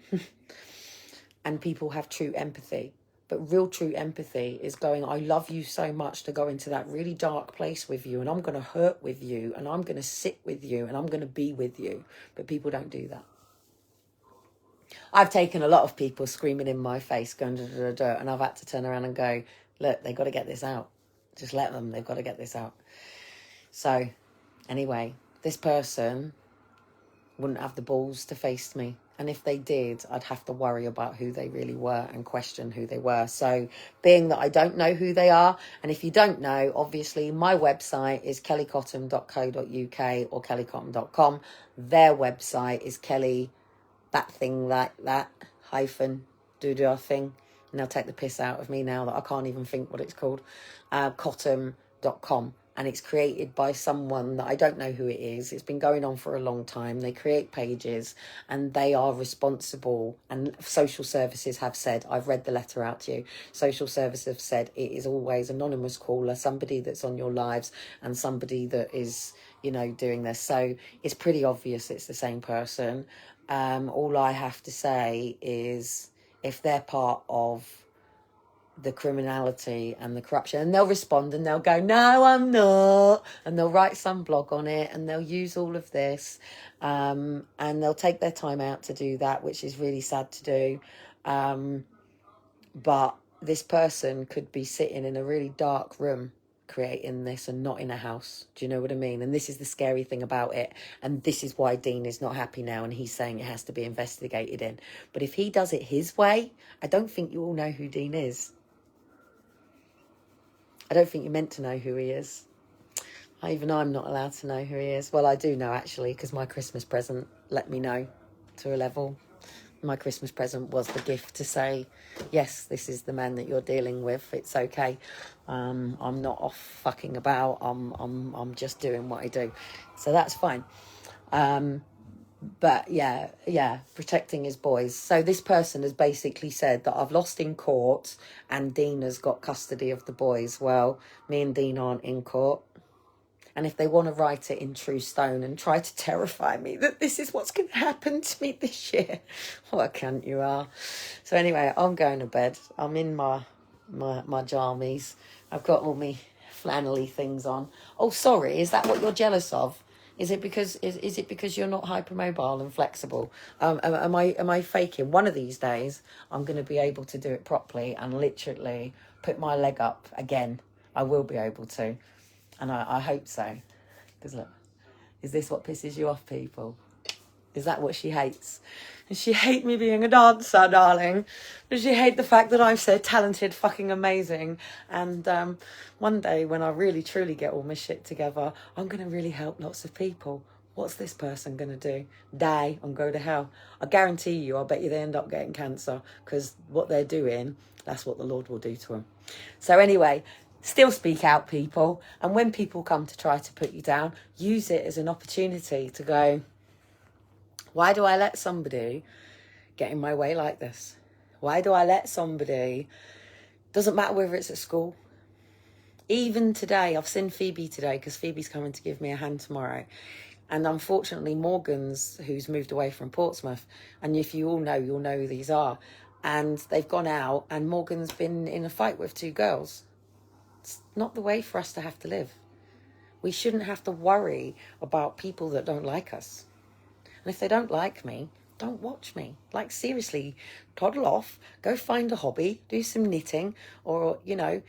And people have true empathy. But real true empathy is going, I love you so much to go into that really dark place with you, and I'm going to hurt with you, and I'm going to sit with you, and I'm going to be with you. But people don't do that. I've taken a lot of people screaming in my face, going, da, da, da, da, and I've had to turn around and go, look, they've got to get this out. Just let them. They've got to get this out. So, anyway, this person wouldn't have the balls to face me. And if they did, I'd have to worry about who they really were and question who they were. So, being that I don't know who they are, and if you don't know, obviously, my website is kelliecotton.co.uk or kelliecotton.com. Their website is Kellie... that thing like that hyphen doo-doo thing, and they'll take the piss out of me now that I can't even think what it's called. Cotton.com, and it's created by someone that I don't know who it is. It's been going on for a long time. They create pages, and they are responsible, and social services have said, I've read the letter out to you, social services have said it is always anonymous caller, somebody that's on your lives, and somebody that is, you know, doing this. So it's pretty obvious it's the same person. All I have to say is, if they're part of the criminality and the corruption, and they'll respond and they'll go, no, I'm not, and they'll write some blog on it, and they'll use all of this, and they'll take their time out to do that, which is really sad to do. But this person could be sitting in a really dark room creating this, and not in a house. Do you know what I mean? And this is the scary thing about it, and this is why Dean is not happy now, and he's saying it has to be investigated in. But if he does it his way, I don't think you all know who Dean is. I don't think you're meant to know who he is. Even I'm not allowed to know who he is. Well, I do know, actually, because my Christmas present let me know. to a level. My Christmas present was the gift to say, yes, this is the man that you're dealing with. It's okay. I'm not off fucking about. I'm just doing what I do. So that's fine. But yeah, protecting his boys. So this person has basically said that I've lost in court and Dean has got custody of the boys. Well, me and Dean aren't in court. And if they want to write it in true stone and try to terrify me that this is what's going to happen to me this year, what a cunt you are. So anyway, I'm going to bed. I'm in my jammies. I've got all my flannelly things on. Oh, sorry, is that what you're jealous of? Is it because is it because you're not hypermobile and flexible? Am I faking? One of these days, I'm going to be able to do it properly and literally put my leg up again. I will be able to. And I hope so. Because look, is this what pisses you off, people? Is that what she hates? Does she hate me being a dancer, darling? Does she hate the fact that I'm so talented, fucking amazing? And one day when I really, truly get all my shit together, I'm going to really help lots of people. What's this person going to do? Die and go to hell? I guarantee you, I bet you they end up getting cancer. Because what they're doing, that's what the Lord will do to them. So anyway, still speak out, people. And when people come to try to put you down, use it as an opportunity to go, why do I let somebody get in my way like this? Why do I let somebody, doesn't matter whether it's at school. Even today, I've seen Phoebe today because Phoebe's coming to give me a hand tomorrow. And unfortunately, Morgan's, who's moved away from Portsmouth, and if you all know, you'll know who these are. And they've gone out and Morgan's been in a fight with two girls. It's not the way for us to have to live. We shouldn't have to worry about people that don't like us. And if they don't like me, don't watch me. Like, seriously, toddle off, go find a hobby, do some knitting, or, you know,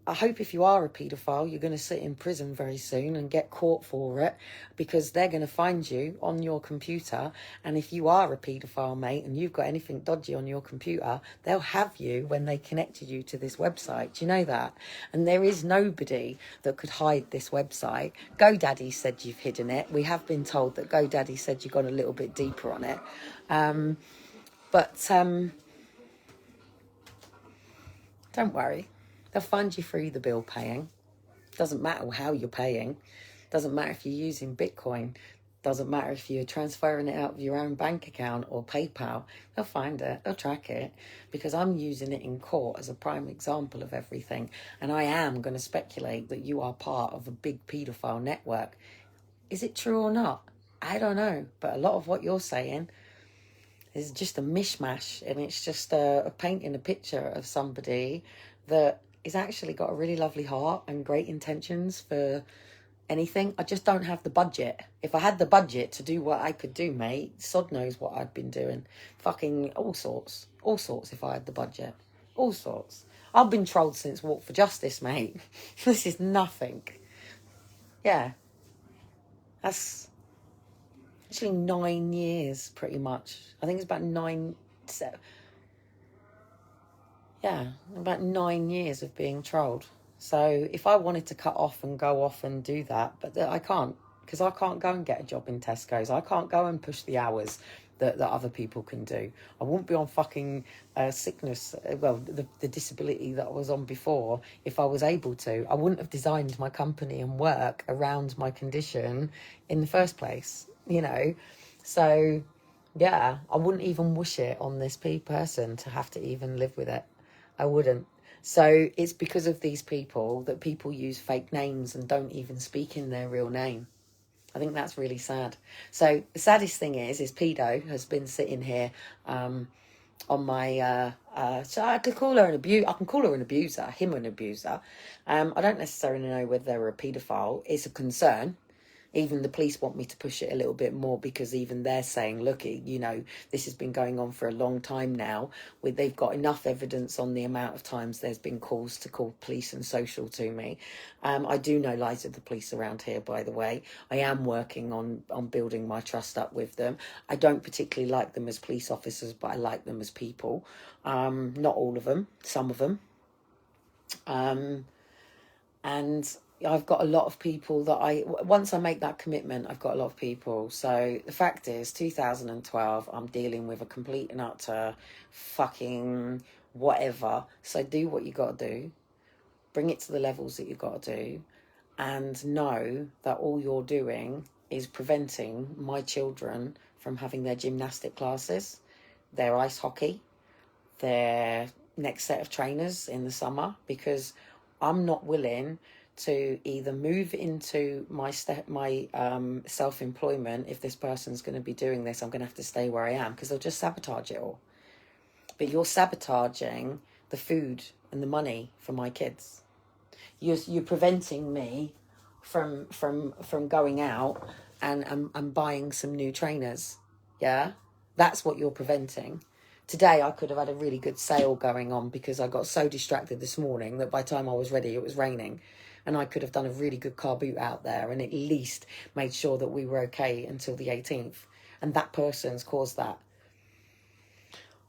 I hope if you are a paedophile, you're going to sit in prison very soon and get caught for it, because they're going to find you on your computer. And if you are a paedophile, mate, and you've got anything dodgy on your computer, they'll have you when they connected you to this website. Do you know that? And there is nobody that could hide this website. GoDaddy said you've hidden it. We have been told that GoDaddy said you've gone a little bit deeper on it. But don't worry. They'll fund you through the bill paying. Doesn't matter how you're paying. Doesn't matter if you're using Bitcoin. Doesn't matter if you're transferring it out of your own bank account or PayPal. They'll find it. They'll track it. Because I'm using it in court as a prime example of everything. And I am going to speculate that you are part of a big paedophile network. Is it true or not? I don't know. But a lot of what you're saying is just a mishmash. And it's just a painting a picture of somebody that he's actually got a really lovely heart and great intentions for anything. I just don't have the budget. If I had the budget to do what I could do, mate, sod knows what I'd been doing. Fucking all sorts if I had the budget. All sorts. I've been trolled since Walk for Justice, mate. This is nothing. Yeah. That's actually 9 years, pretty much. I think it's about 9 years of being trolled. So if I wanted to cut off and go off and do that, but I can't, because I can't go and get a job in Tesco's. I can't go and push the hours that other people can do. I wouldn't be on fucking sickness, the disability that I was on before, if I was able to. I wouldn't have designed my company and work around my condition in the first place, you know. So, yeah, I wouldn't even wish it on this person to have to even live with it. I wouldn't. So it's because of these people that people use fake names and don't even speak in their real name. I think that's really sad. So the saddest thing is Pedo has been sitting here on my... so I could call her an abuser. I can call her an abuser, him an abuser. I don't necessarily know whether they're a paedophile. It's a concern. Even the police want me to push it a little bit more, because even they're saying, look, you know, this has been going on for a long time now. They've got enough evidence on the amount of times there's been calls to call police and social to me. I do know lies of the police around here, by the way. I am working on building my trust up with them. I don't particularly like them as police officers, but I like them as people. Not all of them, some of them. And I've got a lot of people that once I make that commitment, I've got a lot of people. So the fact is, 2012, I'm dealing with a complete and utter fucking whatever. So do what you got to do. Bring it to the levels that you got to do. And know that all you're doing is preventing my children from having their gymnastic classes, their ice hockey, their next set of trainers in the summer, because I'm not willing to either move into my self-employment. If this person's going to be doing this, I'm going to have to stay where I am, because they'll just sabotage it all. But you're sabotaging the food and the money for my kids. You're preventing me from going out and buying some new trainers. Yeah, that's what you're preventing. Today I could have had a really good sale going on, because I got so distracted this morning that by the time I was ready it was raining, and I could have done a really good car boot out there and at least made sure that we were okay until the 18th. And that person's caused that.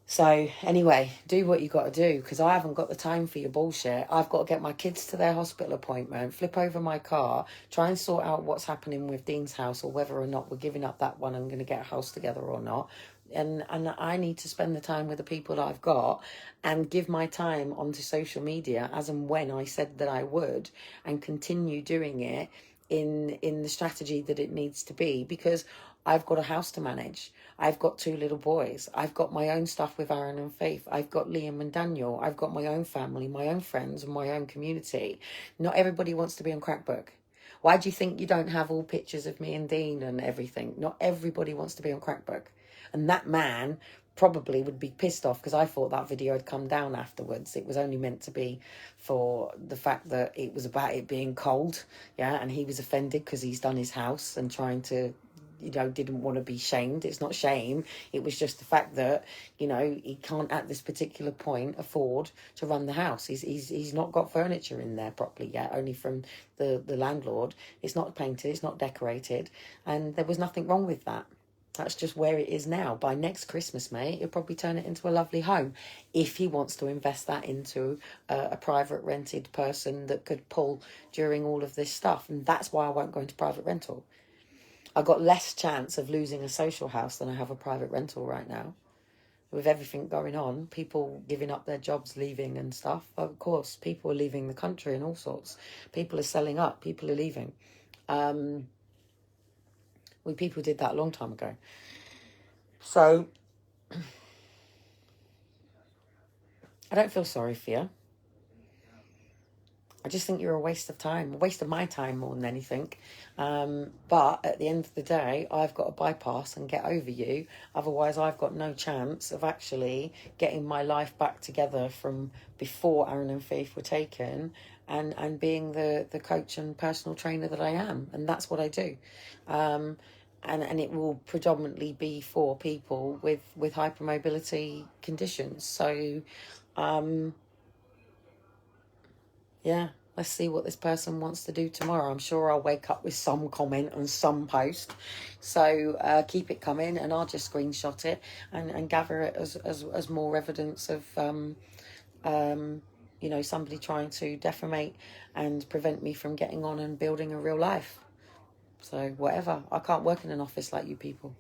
So anyway, do what you got to do, because I haven't got the time for your bullshit. I've got to get my kids to their hospital appointment, flip over my car, try and sort out what's happening with Dean's house, or whether or not we're giving up that one and going to get a house together or not. And I need to spend the time with the people that I've got, and give my time onto social media as and when I said that I would, and continue doing it in the strategy that it needs to be, because I've got a house to manage. I've got 2 little boys. I've got my own stuff with Aaron and Faith. I've got Liam and Daniel. I've got my own family, my own friends, and my own community. Not everybody wants to be on Crackbook. Why do you think you don't have all pictures of me and Dean and everything? Not everybody wants to be on Crackbook. And that man probably would be pissed off, because I thought that video had come down afterwards. It was only meant to be for the fact that it was about it being cold. Yeah, and he was offended because he's done his house and trying to, didn't want to be shamed. It's not shame. It was just the fact that, he can't at this particular point afford to run the house. He's not got furniture in there properly yet, only from the landlord. It's not painted, it's not decorated, and there was nothing wrong with that. That's just where it is now. By next Christmas, mate, he'll probably turn it into a lovely home, if he wants to invest that into a private rented person that could pull during all of this stuff. And that's why I won't go into private rental. I've got less chance of losing a social house than I have a private rental right now. With everything going on, people giving up their jobs, leaving and stuff. Of course, people are leaving the country and all sorts. People are selling up. People are leaving. People did that a long time ago. So I don't feel sorry for you. I just think you're a waste of time, a waste of my time more than anything. But at the end of the day, I've got to bypass and get over you. Otherwise, I've got no chance of actually getting my life back together from before Aaron and Faith were taken, and being the coach and personal trainer that I am. And that's what I do. And it will predominantly be for people with hypermobility conditions. So, yeah, let's see what this person wants to do tomorrow. I'm sure I'll wake up with some comment on some post. So keep it coming, and I'll just screenshot it and gather it as more evidence of, somebody trying to defamate and prevent me from getting on and building a real life. So whatever. I can't work in an office like you people.